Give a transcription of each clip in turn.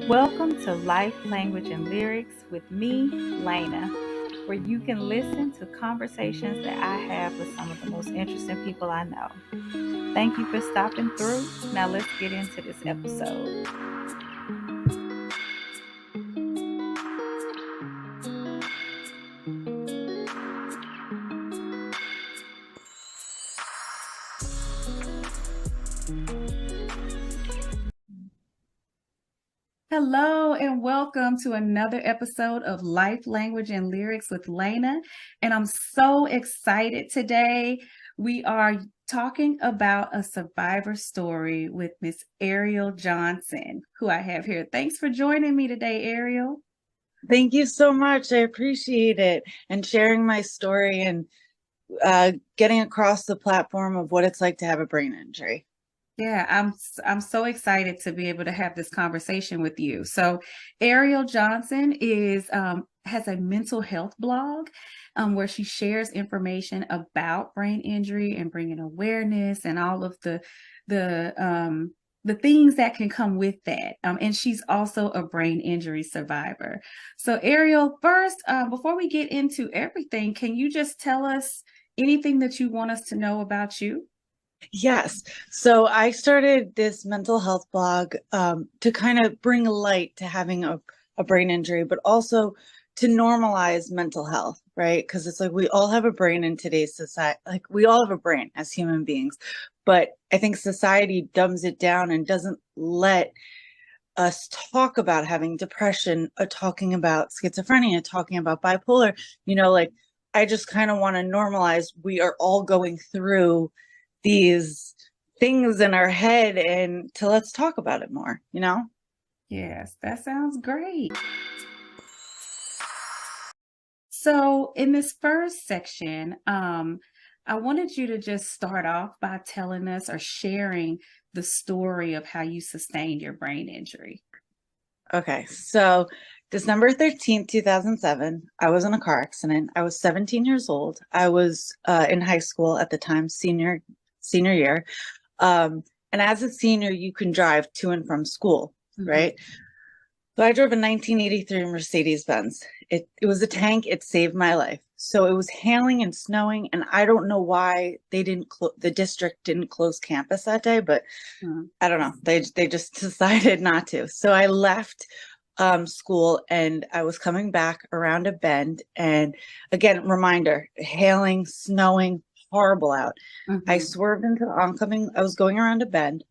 Welcome to Life, Language, and Lyrics with me, Lena, where you can listen to conversations that I have with some of the most interesting people I know. Thank you for stopping through. Now let's get into this episode. Hello and welcome to another episode of Life, Language, and Lyrics with Lena. And I'm so excited today. We are talking about a survivor story with Miss Ariel Johnson, who I have here. Thanks for joining me today, Ariel. Thank you so much. I appreciate it and sharing my story and getting across the platform of what it's like to have a brain injury. Yeah, I'm so excited to be able to have this conversation with you. So, Ariel Johnson is has a mental health blog where she shares information about brain injury and bringing awareness and all of the things that can come with that. And she's also a brain injury survivor. So, Ariel, first, before we get into everything, can you just tell us anything that you want us to know about you? Yes. So I started this mental health blog to kind of bring light to having a brain injury, but also to normalize mental health, right? Because it's like we all have a brain in today's society. Like we all have a brain as human beings, but I think society dumbs it down and doesn't let us talk about having depression, talking about schizophrenia, talking about bipolar, like I just kind of want to normalize we are all going through these things in our head and to let's talk about it more. Yes, that sounds great. So, in this first section, I wanted you to just start off by telling us or sharing the story of how you sustained your brain injury. Okay, so December 13th, 2007, I was in a car accident. I was 17 years old. I was in high school at the time, senior year. And as a senior, you can drive to and from school, Mhm. right? So I drove a 1983 Mercedes Benz. It was a tank. It saved my life. So it was hailing and snowing, and I don't know why the district didn't close campus that day, but Mhm. I don't know. They just decided not to. So I left school and I was coming back around a bend. And again, reminder, hailing, snowing, horrible out. I Mhm. swerved into the oncoming. I was going around a bend.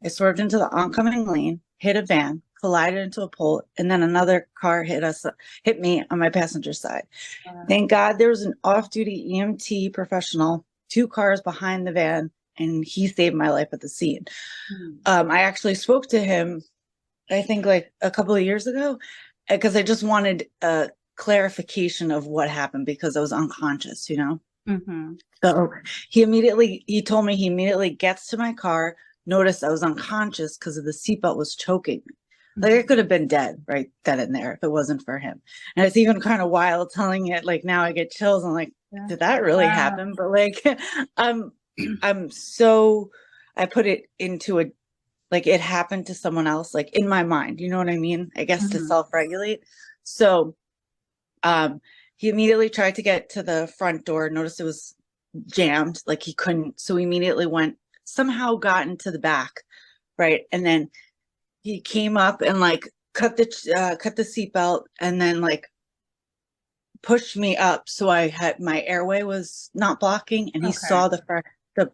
I swerved into the oncoming lane, hit a van, collided into a pole, and then another car hit me on my passenger side. Thank God there was an off-duty EMT professional, two cars behind the van, and he saved my life at the scene. Mhm. I actually spoke to him, I think like a couple of years ago, because I just wanted a clarification of what happened because I was unconscious. Mhm. So he told me he immediately gets to my car, noticed I was unconscious because of the seatbelt was choking me. Like I Mhm. could have been dead right then and there if it wasn't for him. And it's even kind of wild telling it. Like now I get chills. I'm like, Yeah. did that really Wow. happen? But like, I'm, I'm so, I put it into a, like it happened to someone else, like in my mind, you know what I mean? I guess to Mhm. self-regulate. So, um, he immediately tried to get to the front door, noticed it was jammed, like he couldn't. So he immediately somehow got into the back, right? And then he came up and like cut the seatbelt and then like pushed me up so I had my airway was not blocking, and he Okay. saw the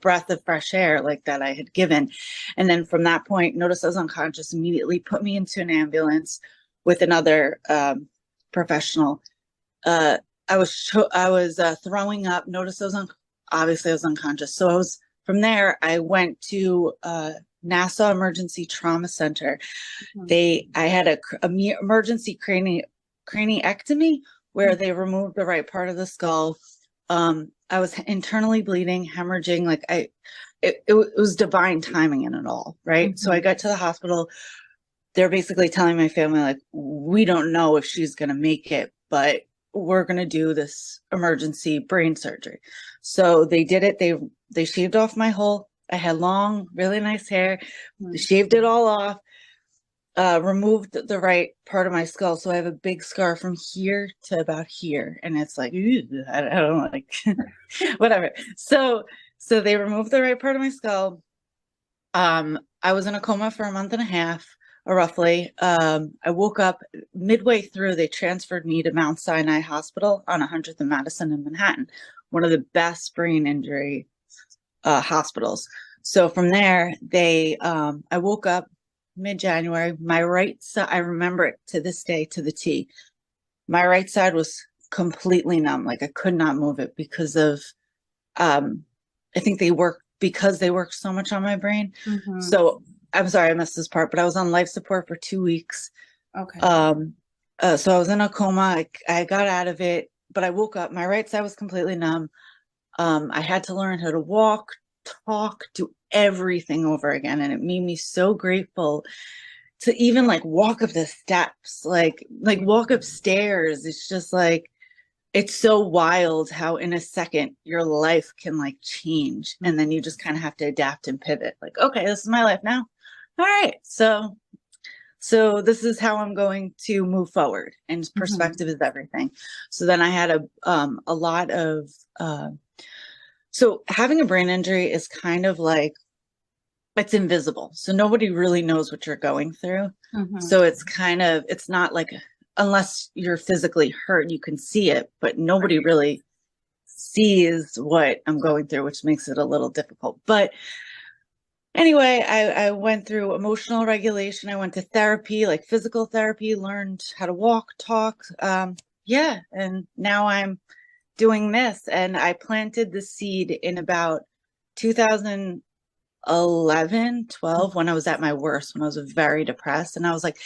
breath of fresh air like that I had given. And then from that point, noticed I was unconscious, immediately put me into an ambulance with another professional. uh I was throwing up, noticed obviously I was unconscious. So I went to Nassau Emergency Trauma Center. Mhm. I had a emergency craniectomy where they removed the right part of the skull. I was internally bleeding, hemorrhaging, like it was divine timing in it all, right? So I Mhm. got to the hospital. They're basically telling my family, like, we don't know if she's going to make it, but we're going to do this emergency brain surgery. So they did it. They shaved off my whole, I had long, really nice hair. They Mhm. shaved it all off. removed the right part of my skull. So I have a big scar from here to about here. And it's like, I don't like whatever. So they removed the right part of my skull. I was in a coma for a month and a half, roughly. I woke up midway through, they transferred me to Mount Sinai Hospital on 100th and Madison in Manhattan, one of the best brain injury hospitals. So from there, I woke up mid-January. My right side, I remember it to this day to the T. My right side was completely numb. Like I could not move it because of, I think because they work so much on my brain. Mm-hmm. So I'm sorry I missed this part, but I was on life support for 2 weeks. Okay. Um, so I was in a coma. I got out of it, but I woke up. My right side was completely numb. I had to learn how to walk, talk, do everything over again. And it made me so grateful to even like walk up the steps, like walk upstairs. It's just like it's so wild how in a second your life can like change. And then you just kind of have to adapt and pivot. Like, okay, this is my life now. All right. So this is how I'm going to move forward. And Mm-hmm. perspective is everything. So then I had a lot of so having a brain injury is kind of like it's invisible. So nobody really knows what you're going through. Mm-hmm. So it's not like unless you're physically hurt, you can see it, but nobody really sees what I'm going through, which makes it a little difficult. But anyway, I went through emotional regulation. I went to therapy, like physical therapy, learned how to walk, talk. Yeah. And now I'm doing this. And I planted the seed in about 2011, 12, when I was at my worst, when I was very depressed. And I was like,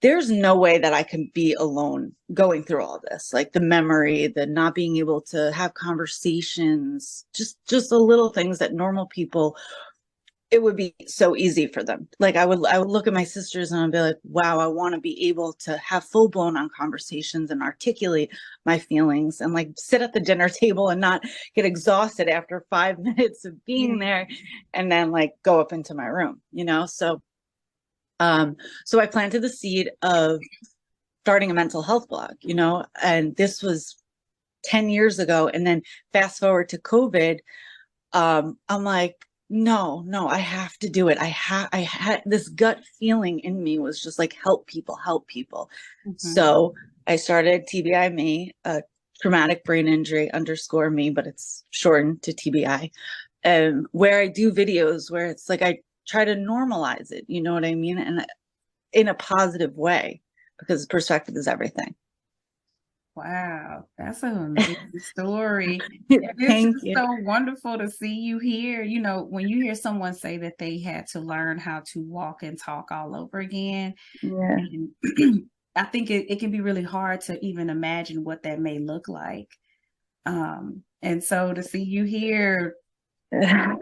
there's no way that I can be alone going through all this, like the memory, the not being able to have conversations, just the little things that normal people, it would be so easy for them. Like I would look at my sisters and I'd be like, wow, I want to be able to have full blown on conversations and articulate my feelings and like sit at the dinner table and not get exhausted after 5 minutes of Yeah. being there and then like go up into my room, you know? So I planted the seed of starting a mental health blog, you know, and this was 10 years ago. And then fast forward to COVID, I'm like, no, I have to do it. I had this gut feeling in me was just like, help people, help people. Mm-hmm. So I started TBI me, traumatic brain injury underscore me, but it's shortened to TBI, where I do videos where it's like, I try to normalize it. You know what I mean? And in a positive way, because perspective is everything. Wow, that's an amazing story. And it's Thank just you. so wonderful to see you here. You know, when you hear someone say that they had to learn how to walk and talk all over again, Yeah. and I think it can be really hard to even imagine what that may look like. And so to see you here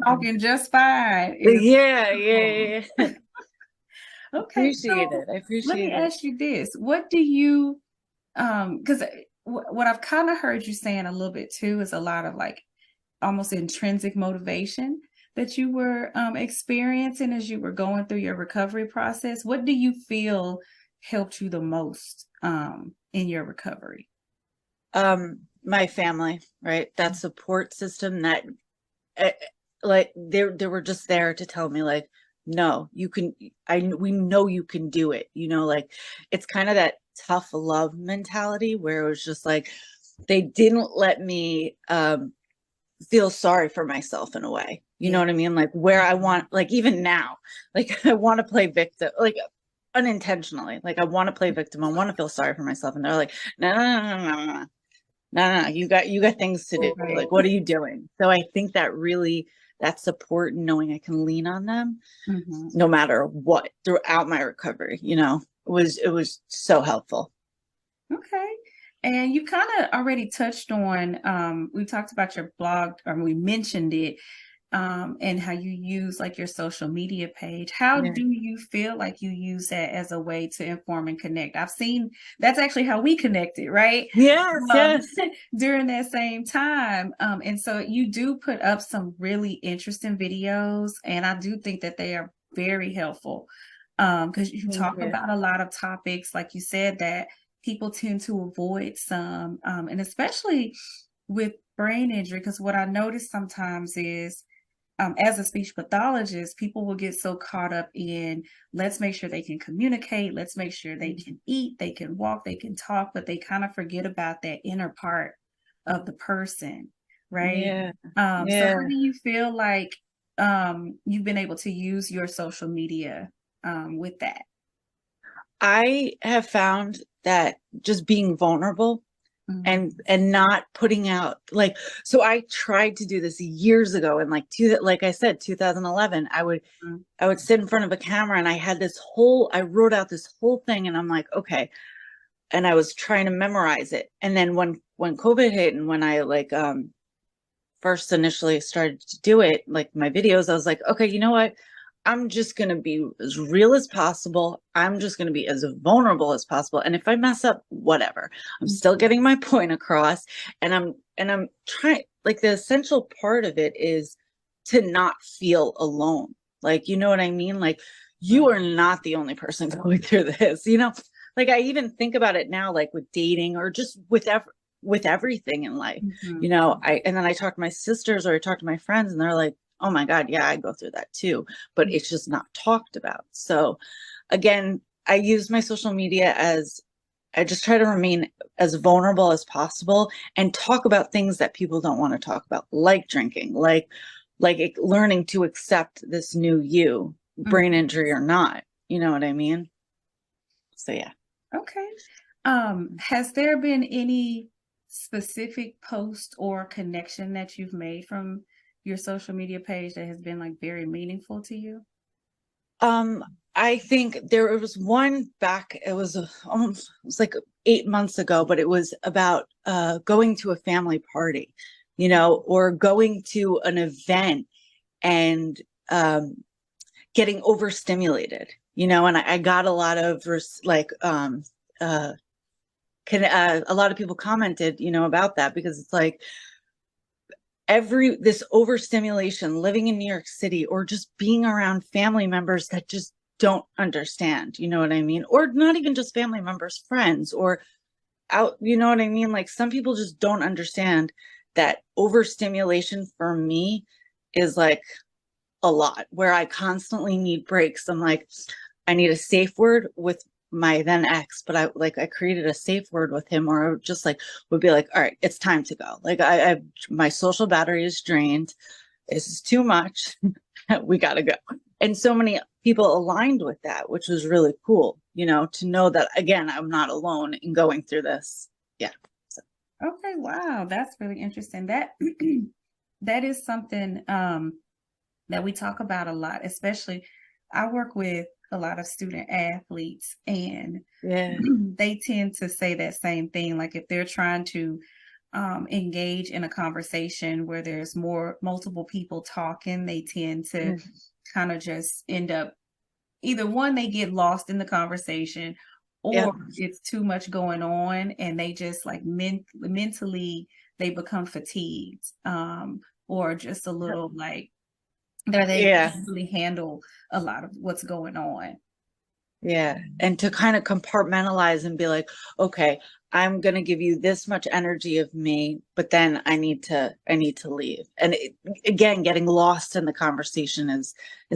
talking just fine is Yeah, wonderful. yeah, yeah. Okay, Appreciate so it. I let me appreciate it. ask you this. What do you because what I've kind of heard you saying a little bit too is a lot of like almost intrinsic motivation that you were experiencing as you were going through your recovery process. What do you feel helped you the most in your recovery? My family, right? That support system that eh, like they were just there to tell me like, no, you can we know you can do it. You know, like it's kind of that tough love mentality where it was just like they didn't let me feel sorry for myself in a way. You know Yeah. what I mean? Like where I want, like even now, like I want to play victim, like unintentionally. Like I want to play victim. I want to feel sorry for myself. And they're like, no, no, no, no, no, no, no, no. You got things to do. Right. Like, what are you doing? So I think that really that support and knowing I can lean on them Mhm. no matter what throughout my recovery, it was so helpful. Okay. And you kind of already touched on, we talked about your blog, or we mentioned it, and how you use like your social media page. How Yeah. do you feel like you use that as a way to inform and connect? I've seen that's actually how we connected, right? Yes, Um, yes. during that same time. And so you do put up some really interesting videos, and I do think that they are very helpful. because you talk Yeah. about a lot of topics, like you said, that people tend to avoid some, and especially with brain injury, because what I notice sometimes is, as a speech pathologist, people will get so caught up in let's make sure they can communicate, let's make sure they can eat, they can walk, they can talk, but they kind of forget about that inner part of the person, right? Yeah. So how Yeah. do you feel like you've been able to use your social media with that? I have found that just being vulnerable Mhm, and not putting out like, so I tried to do this years ago, and like I said, 2011, mhm, I would sit in front of a camera, and I wrote out this whole thing, and I'm like, okay. And I was trying to memorize it. And then when COVID hit, and when I first initially started to do it, like my videos, I was like, okay, you know what? I'm just going to be as real as possible. I'm just going to be as vulnerable as possible. And if I mess up, whatever. I'm still mhm, getting my point across. And I'm trying, like, the essential part of it is to not feel alone. Like, you know what I mean? Like, you right, are not the only person going through this, you know? Like, I even think about it now, like with dating or just with everything in life. You mhm, know, and then I talk to my sisters or I talk to my friends, and they're like, oh my God, yeah, I go through that too, but mhm, it's just not talked about. So again, I use my social media as, I just try to remain as vulnerable as possible and talk about things that people don't want to talk about, like drinking, learning to accept this new you, brain mhm. injury or not. You know what I mean? So yeah. Okay. Has there been any specific post or connection that you've made from your social media page that has been like very meaningful to you? Um, I think there was one back, it was almost, it was like 8 months ago, but it was about going to a family party, you know, or going to an event and um getting overstimulated, you know, and I got a lot of uh a lot of people commented, you know, about that, because it's like this overstimulation, living in New York City, or just being around family members that just don't understand, you know what I mean? Or not even just family members, friends, or out, you know what I mean? Like, some people just don't understand that overstimulation for me is like a lot, where I constantly need breaks. I'm like, I need a safe word with my then ex, but I created a safe word with him, or I just like would be like, all right, it's time to go. Like, my social battery is drained. This is too much. We gotta go. And so many people aligned with that, which was really cool, you know, to know that, again, I'm not alone in going through this. Yeah. So, Okay, wow, that's really interesting. That that is something that we talk about a lot, especially I work with a lot of student athletes and yeah. they tend to say that same thing. Like if they're trying to engage in a conversation where there's multiple people talking, they tend to Mm, kind of just end up either one, they get lost in the conversation, or yep. it's too much going on and they just like mentally they become fatigued, or just a little like they Yeah. can't really handle a lot of what's going on. Yeah. And to kind of compartmentalize and be like, okay, I'm going to give you this much energy of me, but then I need to leave. And again, getting lost in the conversation is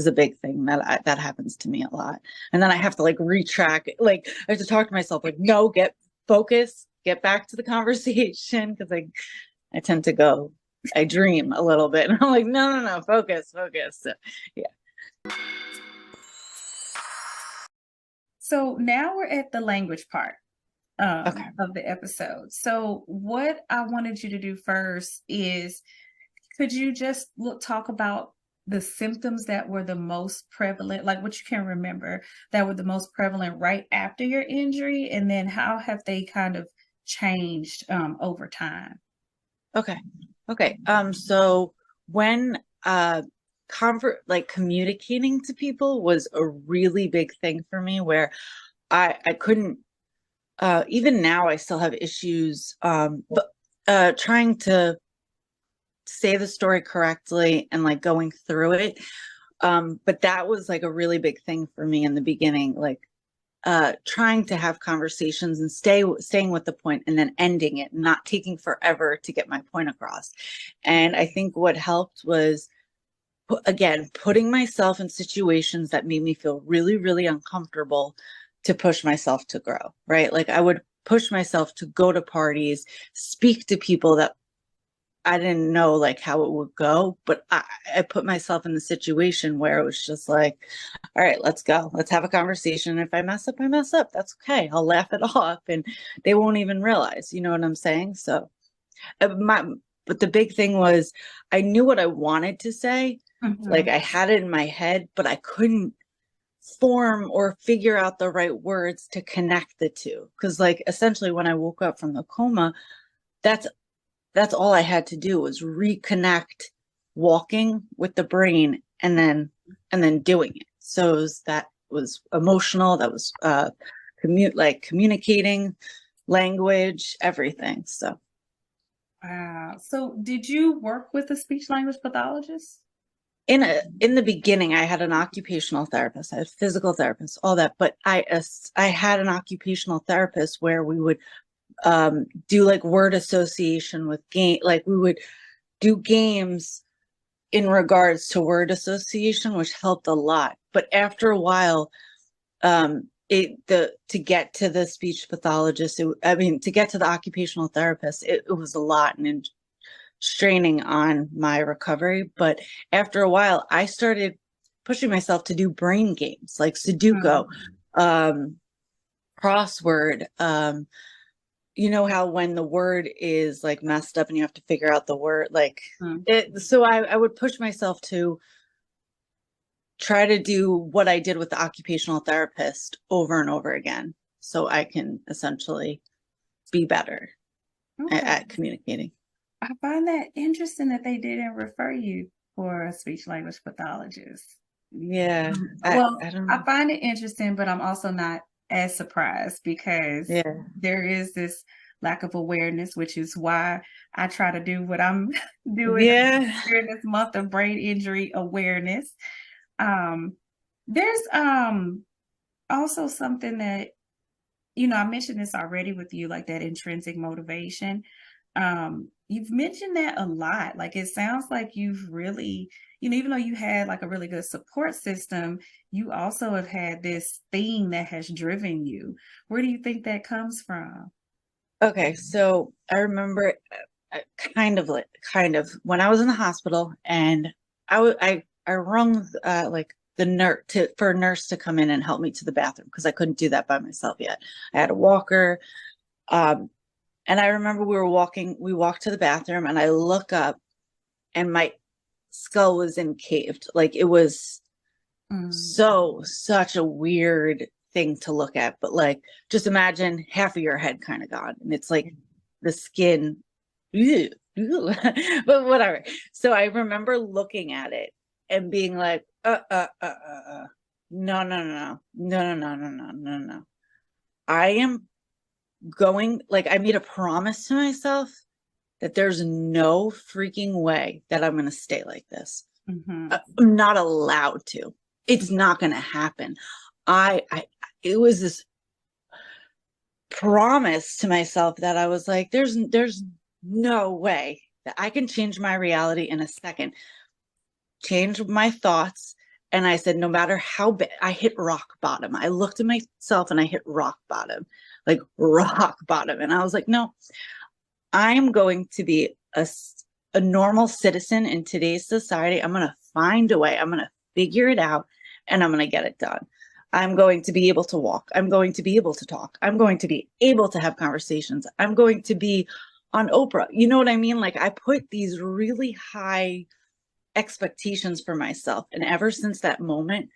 a big thing that happens to me a lot. And then I have to like retrack, like I have to talk to myself like, no, get focused, get back to the conversation. Cause I tend to I dream a little bit and I'm like, no, no, no, focus, focus. So, yeah. So now we're at the language part Okay. of the episode. So what I wanted you to do first is could you just talk about the symptoms that were the most prevalent, like what you can remember that were the most prevalent right after your injury, and then how have they kind of changed over time? Okay. Okay. So when like communicating to people was a really big thing for me, where I couldn't even now I still have issues but trying to say the story correctly and like going through it. But that was like a really big thing for me in the beginning, like trying to have conversations and staying with the point and then ending it, not taking forever to get my point across. And I think what helped was, again, putting myself in situations that made me feel really, really uncomfortable to push myself to grow, right? Like I would push myself to go to parties, speak to people that I didn't know like how it would go, but I put myself in the situation where it was just like, all right, let's go. Let's have a conversation. If I mess up, I mess up. That's okay. I'll laugh it off and they won't even realize, you know what I'm saying? So my, but the big thing was I knew what I wanted to say. Like Mhm. I had it in my head, but I couldn't form or figure out the right words to connect the two. Cause like essentially when I woke up from the coma, that's that's all I had to do was reconnect walking with the brain and then doing it. So that was emotional, that was communicating, language, everything. So Wow. So did you work with a speech language pathologist? in the beginning I had an occupational therapist, I had a physical therapist, all that, but I had an occupational therapist where we would do like word association with game, like we would do games in regards to word association, which helped a lot. But after a while, to get to the speech pathologist, to get to the occupational therapist, it was a lot and straining on my recovery. But after a while, I started pushing myself to do brain games like Sudoku, Mhm. um, crossword. You know how when the word is like messed up and you have to figure out the word, like Mhm. it. So I would push myself to try to do what I did with the occupational therapist over and over again so I can essentially be better Okay. at communicating. I find that interesting that they didn't refer you for a speech language pathologist. Yeah, Well, I don't I know. find it interesting, but I'm also not as surprised because Yeah. there is this lack of awareness, which is why I try to do what I'm doing Yeah. during this month of brain injury awareness. Um, there's also something that, I mentioned this already with you, like that intrinsic motivation. You've mentioned that a lot. Like it sounds like you've really, even though you had like a really good support system, you also have had this thing that has driven you. Where do you think that comes from? Okay, so I remember kind of when I was in the hospital and I rung like the nurse to for a nurse to come in and help me to the bathroom because I couldn't do that by myself yet. I had a walker. Um, And I remember we walked to the bathroom and I look up and my skull was encaved. Like it was Mm, such a weird thing to look at. But like, just imagine half of your head kind of gone. And it's like the skin, ew, ew. But whatever. So I remember looking at it and being like, no, no, no, no, no, no, no, no, no, no. I am going, like, I made a promise to myself that there's no freaking way that I'm going to stay like this. mhm, I'm not allowed to. It's not going to happen. I, it was this promise to myself that I was like, there's no way that I can change my reality in a second, change my thoughts. And I said, no matter how bad, I hit rock bottom. I looked at myself and I hit rock bottom, like rock bottom. And I was like, no, I am going to be a normal citizen in today's society. I'm going to find a way. I'm going to figure it out and I'm going to get it done. I'm going to be able to walk. I'm going to be able to talk. I'm going to be able to have conversations. I'm going to be on Oprah. You know what I mean? Like I put these really high expectations for myself. And ever since that moment,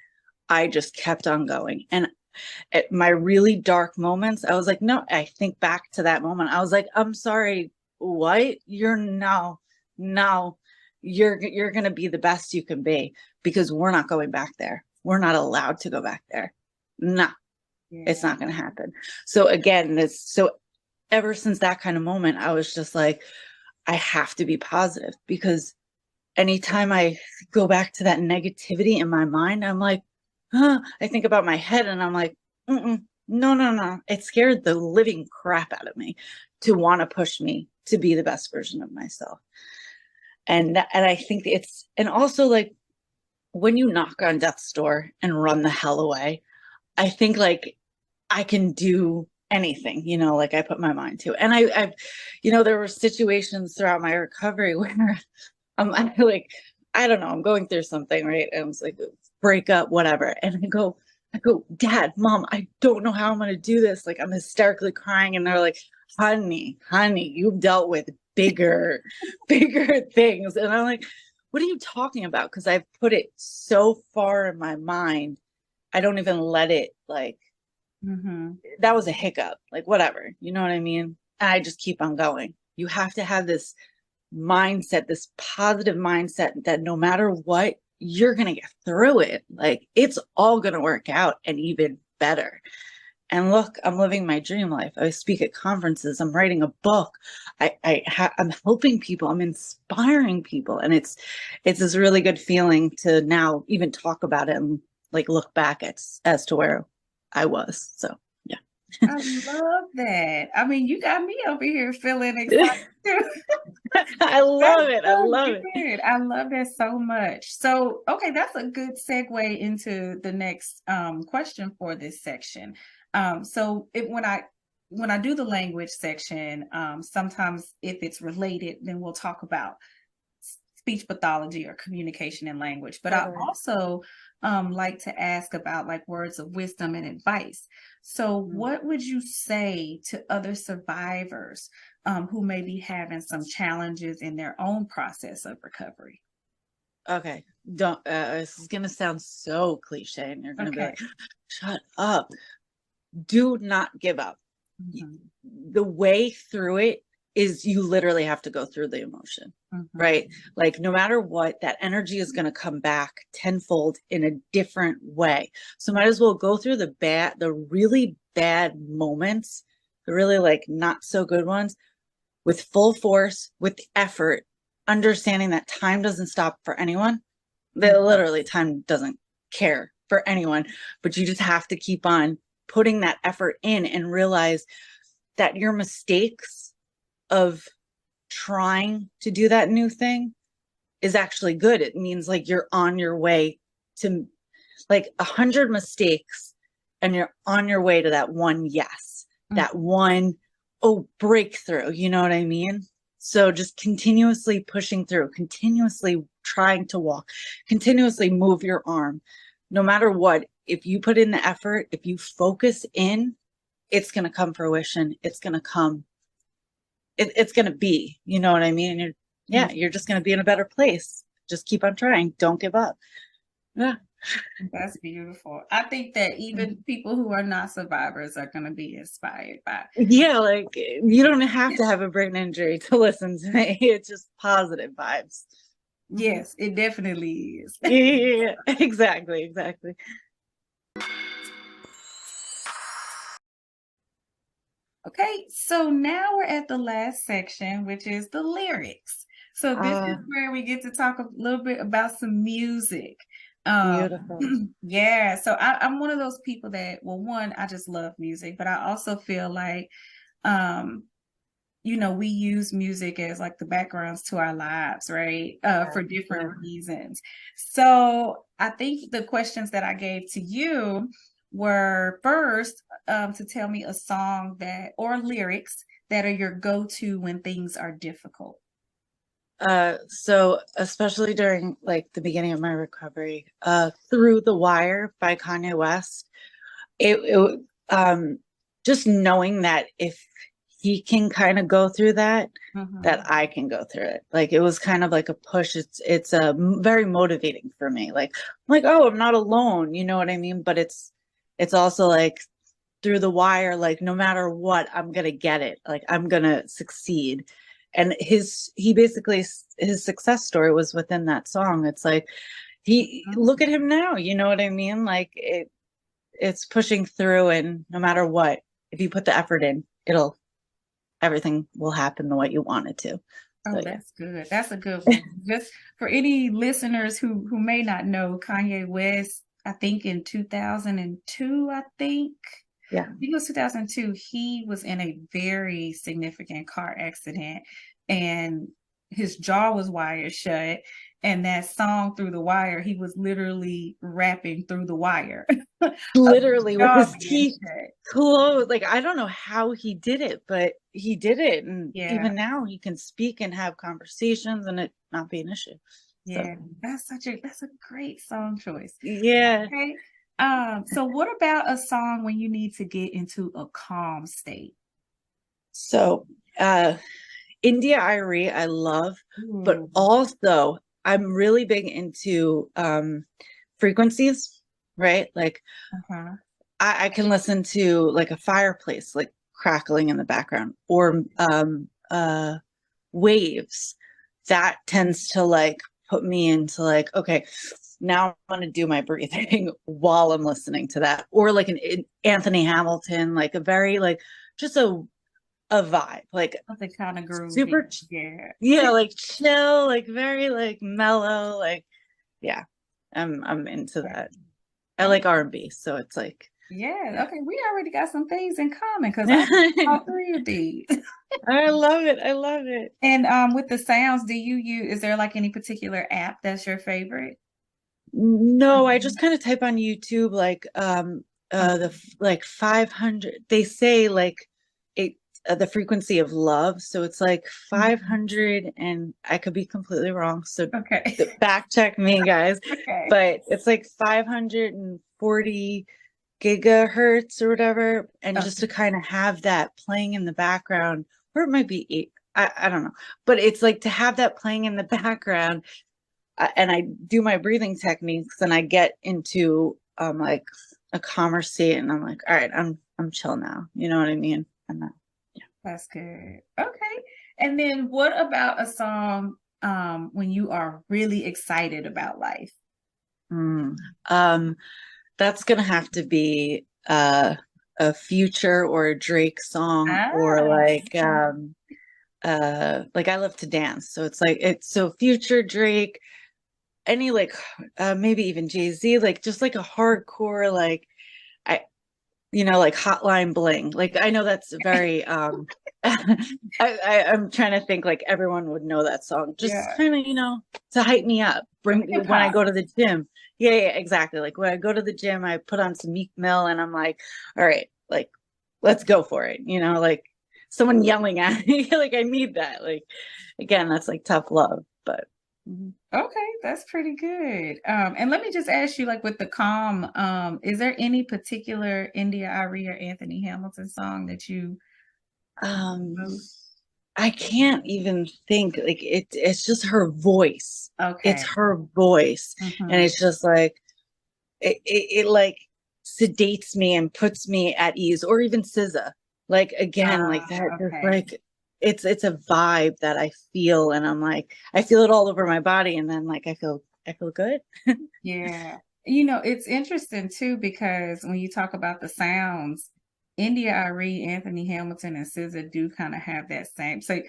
I just kept on going. And at my really dark moments, I was like, no, I think back to that moment. I was like, I'm sorry, what? You're no, no, you're gonna be the best you can be because we're not going back there. We're not allowed to go back there. No, it's yeah. not gonna happen. So again, this so ever since that kind of moment, I was just like, I have to be positive because anytime I go back to that negativity in my mind, I'm like, I think about my head and I'm like, mm-mm, no, no, no. It scared the living crap out of me to want to push me to be the best version of myself. And I think it's, and also like when you knock on death's door and run the hell away, I think like I can do anything, like I put my mind to. And I've, there were situations throughout my recovery where I like, I don't know, I'm going through something, right? And I was like, break up, whatever. And I go, Dad, Mom, I don't know how I'm gonna do this. Like I'm hysterically crying. And they're like, honey, you've dealt with bigger, bigger things. And I'm like, what are you talking about? Because I've put it so far in my mind, I don't even let it like that was a hiccup, like whatever, you know what I mean? And I just keep on going. You have to have this mindset, this positive mindset that no matter what, you're going to get through it. Like it's all going to work out and even better. And look, I'm living my dream life. I speak at conferences. I'm writing a book. I'm helping people. I'm inspiring people, and it's this really good feeling to now even talk about it and like look back at as to where I was. So yeah. I love that. I mean, you got me over here feeling excited too. I That's love it. I so love it. good. I love that so much. So, okay, that's a good segue into the next question for this section. So when I do the language section, sometimes if it's related, then we'll talk about speech pathology or communication and language. But I Right. also like to ask about like words of wisdom and advice. So, what would you say to other survivors who may be having some challenges in their own process of recovery? Okay. Don't, this is going to sound so cliche and you're going to be Okay. like, shut up. Do not give up. Mhm. The way through it is you literally have to go through the emotion, Mhm. right? Like no matter what, that energy is going to come back tenfold in a different way. So might as well go through the really bad moments, the really like not so good ones with full force, with effort, understanding that time doesn't stop for anyone. That Mhm. literally time doesn't care for anyone, but you just have to keep on putting that effort in and realize that your mistakes of trying to do that new thing is actually good. It means like you're on your way to like 100 mistakes and you're on your way to that one yes, that Mhm. one breakthrough. You know what I mean? So just continuously pushing through, continuously trying to walk, continuously move your arm. No matter what, if you put in the effort, if you focus in, it's going to come fruition. It's going to come. It's going to be, you know what I mean? And Mhm. you're just going to be in a better place. Just keep on trying. Don't give up. Yeah. That's beautiful. I think that even people who are not survivors are going to be inspired by. Yeah, like you don't have to have a brain injury to listen to me. It's just positive vibes. Mhm. Yes, it definitely is. Yeah, exactly, exactly. Okay, so now we're at the last section, which is the lyrics. So this is Ah, where we get to talk a little bit about some music. Um, beautiful. yeah, so I'm one of those people that, well, one, I just love music, but I also feel like, um, we use music as like the backgrounds to our lives, right? For different Yeah. reasons. So I think the questions that I gave to you were first to tell me a song that or lyrics that are your go-to when things are difficult. So especially during like the beginning of my recovery, Through the Wire by Kanye West, it just knowing that if he can kind of go through that, Mhm. that I can go through it. Like it was kind of like a push. It's very motivating for me. Like I'm like, oh, I'm not alone. You know what I mean? But it's also like through the wire, like no matter what, I'm gonna get it. Like I'm gonna succeed. And he basically his success story was within that song. It's like he look at him now. You know what I mean? Like it's pushing through, and no matter what, if you put the effort in, it'll everything will happen the way you want it to. Oh, So yeah. that's good. That's a good one. Just for any listeners who may not know, Kanye West, I think in 2002, Yeah. I think it was 2002, he was in a very significant car accident and his jaw was wired shut. And that song Through the Wire, he was literally rapping through the wire of his Literally with jaw his being teeth shut. closed. Like, I don't know how he did it, but he did it. And Yeah, even now he can speak and have conversations and it not be an issue. So yeah. That's a great song choice. yeah. Okay. So what about a song when you need to get into a calm state? So India Irie I love, but Ooh, also I'm really big into frequencies, right? Like uh-huh. I can listen to like a fireplace like crackling in the background or waves. That tends to like put me into like, okay, now I'm gonna do my breathing while I'm listening to that. Or like an Anthony Hamilton, like a very like just a vibe, like Something kind of groovy. super Yeah. yeah, like chill, like very like mellow, like yeah. I'm into that. I Oh, like R&B, so it's like yeah. yeah. Okay. We already got some things in common because I like all three of these. I love it. I love it. And with the sounds, is there like any particular app that's your favorite? No, I just Mhm. kind of type on YouTube like Okay. like 500 they say like it the frequency of love, so it's like Mhm. 500 and I could be completely wrong, so Okay. back check me guys, Okay. but it's like 540 gigahertz or whatever, and just Okay. to kind of have that playing in the background, or it might be eight, I don't know, but it's like to have that playing in the background, and I do my breathing techniques and I get into like a calmer state and I'm like, all right, I'm chill now. You know what I mean? And then yeah. That's good. Okay. And then what about a song when you are really excited about life? Mm. That's gonna have to be a Future or a Drake song or Ah, okay. like I love to dance. So it's like it's so Future, Drake, any like maybe even Jay-Z, like just like a hardcore like I like Hotline Bling. Like I know that's very I'm trying to think like everyone would know that song. Just Yeah. kind of, to hype me up. Bring Hip when I hop. go to the gym. Yeah, yeah, exactly. Like when I go to the gym, I put on some Meek Mill and I'm like, all right, like let's go for it. Like someone yelling at me. Like I need that. Like again, that's like tough love. But mhm. Okay, that's pretty good. And let me just ask you, like with the calm, is there any particular India Arie or Anthony Hamilton song that you um most? I can't even think like it's just her voice. It's Okay. her voice. And Hmm. it's just like it like sedates me and puts me at ease. Or even SZA. Like again, like that just Okay. like it's a vibe that I feel and I'm like I feel it all over my body and then like I feel good. Yeah. It's interesting too because when you talk about the sounds, India Arie, Anthony Hamilton, and SZA do kind of have that same. So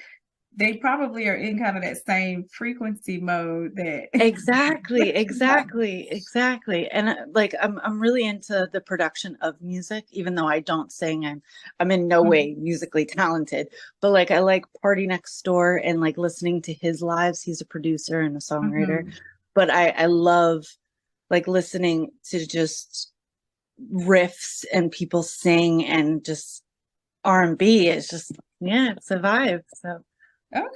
they probably are in kind of that same frequency mode that. Exactly, exactly, exactly. And like I'm really into the production of music, even though I don't sing. I'm in no way musically talented, but like I like Party Next Door and like listening to his lives. He's a producer and a songwriter. Mhm. But I love like listening to just riffs and people sing and just R&B. It's just yeah, it's a vibe. So Okay.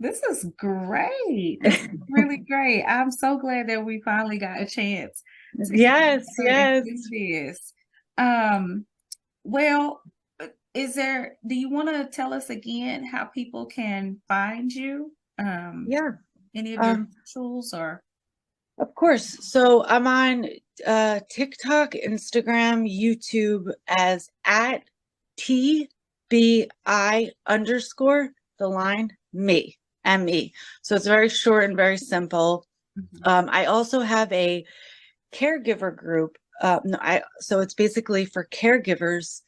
This is great. This is really great. I'm so glad that we finally got a chance to get yes, together and yes. do this. Um, well, do you want to tell us again how people can find you? Yeah. Any of your Um socials or? Of course. So I'm on TikTok, Instagram, YouTube as at TBI underscore the line me, ME. So it's very short and very simple. Mhm. I also have a caregiver group. No, so it's basically for caregivers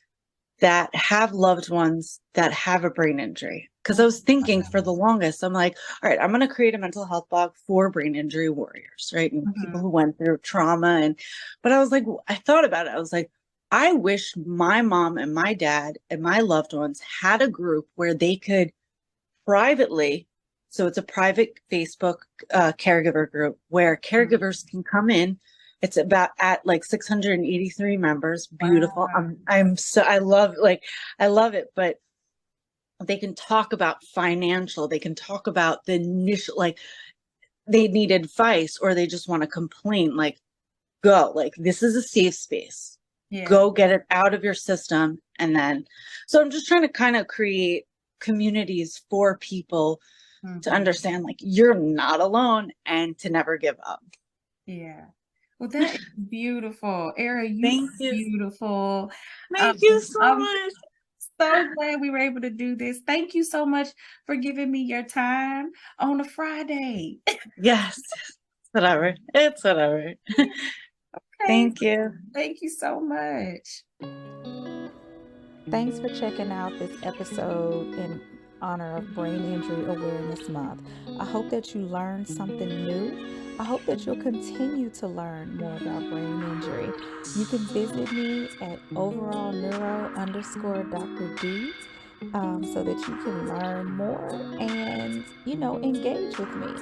that have loved ones that have a brain injury. because I was thinking for the longest, I'm like, all right, I'm going to create a mental health blog for brain injury warriors, right? And people Mhm. who went through trauma. But I was like, I thought about it. I was like, I wish my mom and my dad and my loved ones had a group where they could privately, so it's a private Facebook caregiver group where Mhm. caregivers can come in. It's about at like 683 members. Beautiful. Wow. I'm so I love it, but they can talk about financial, they can talk about the initial, like they need advice or they just want to complain, like go, like this is a safe space. Yeah. Go get it out of your system. And then, so I'm just trying to kind of create communities for people to Mhm. understand like you're not alone and to never give up. Yeah. Well, that is beautiful. Era, you Thank are you. beautiful. Thank you so I'm much. so glad we were able to do this. Thank you so much for giving me your time on a Friday. Yes. Whatever. It's whatever. Okay. Thank you. Thank you so much. Thanks for checking out this episode in honor of Brain Injury Awareness Month. I hope that you learned something new. I hope that you'll continue to learn more about brain injury. You can visit me at overallneuro_Dr. D so that you can learn more and, engage with me.